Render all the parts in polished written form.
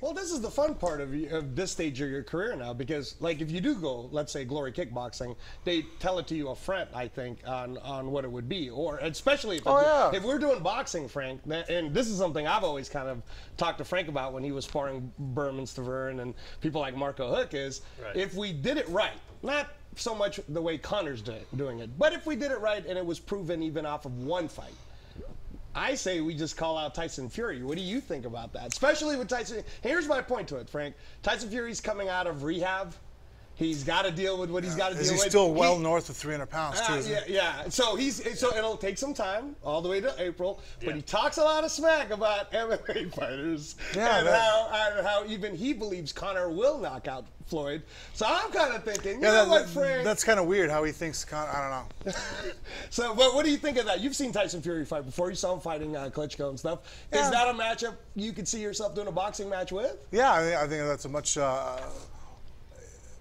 Well, this is the fun part of this stage of your career now, because like if you do go, let's say Glory Kickboxing, they tell it to you up front, I think, on what it would be, or especially if we're doing boxing, Frank, and this is something I've always kind of talked to Frank about when he was sparring Berman Stavern and people like Marco Hook is, if we did it right, not so much the way Conor's doing it, but if we did it right and it was proven even off of one fight, I say we just call out Tyson Fury. What do you think about that? Especially with Tyson. Here's my point to it, Frank. Tyson Fury's coming out of rehab. He's got to deal with what he's got to deal with. He's still well north of 300 pounds, too, yeah. So it'll take some time, all the way to April. But he talks a lot of smack about MMA fighters and how even he believes Conor will knock out Floyd. So I'm kind of thinking, you know what, Frank? That's kind of weird how he thinks Conor. I don't know. So, but what do you think of that? You've seen Tyson Fury fight before. You saw him fighting Klitschko and stuff. Is that a matchup you could see yourself doing a boxing match with? Yeah, I think that's a much.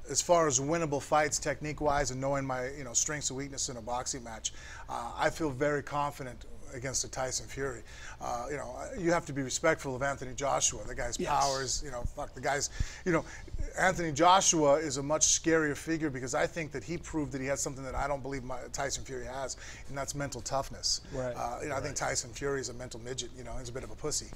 As far as winnable fights, technique-wise, and knowing my strengths and weaknesses in a boxing match, I feel very confident against a Tyson Fury. You have to be respectful of Anthony Joshua. The guy's powers, the guy's, Anthony Joshua is a much scarier figure because I think that he proved that he has something that I don't believe Tyson Fury has, and that's mental toughness. Right. I think Tyson Fury is a mental midget. He's a bit of a pussy.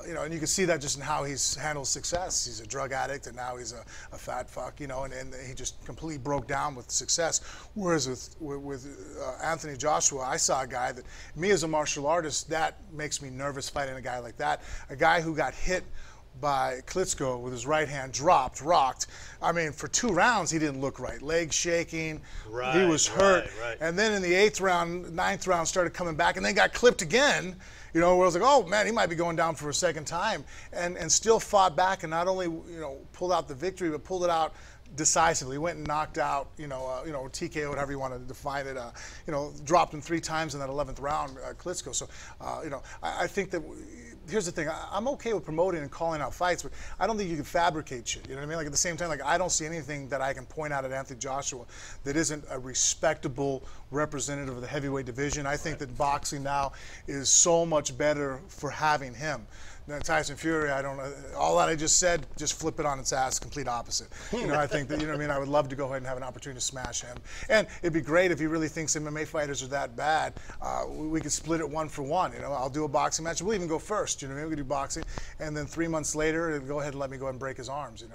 And you can see that just in how he's handled success. He's a drug addict, and now he's a fat fuck. And he just completely broke down with success. Whereas with Anthony Joshua, I saw a guy that, me as a martial artist, that makes me nervous fighting a guy like that. A guy who got hit by Klitschko with his right hand rocked. I mean, for 2 rounds, he didn't look right. Legs shaking. He was hurt. And then in the 8th round, 9th round, started coming back and then got clipped again. Where I was like, oh man, he might be going down for a second time, and still fought back and not only pulled out the victory, but pulled it out decisively. Went and knocked out, TKO, whatever you want to define it. Dropped him 3 times in that 11th round, Klitschko. So, I think that. Here's the thing, I'm okay with promoting and calling out fights, but I don't think you can fabricate shit, you know what I mean? Like at the same time, I don't see anything that I can point out at Anthony Joshua that isn't a respectable representative of the heavyweight division. I think that boxing now is so much better for having him. Now, Tyson Fury, I don't know, all that I just said, just flip it on its ass, complete opposite. I think that, I would love to go ahead and have an opportunity to smash him. And it'd be great if he really thinks MMA fighters are that bad. We could split it 1 for 1, I'll do a boxing match. We'll even go first, we could do boxing. And then 3 months later, go ahead and let me go ahead and break his arms,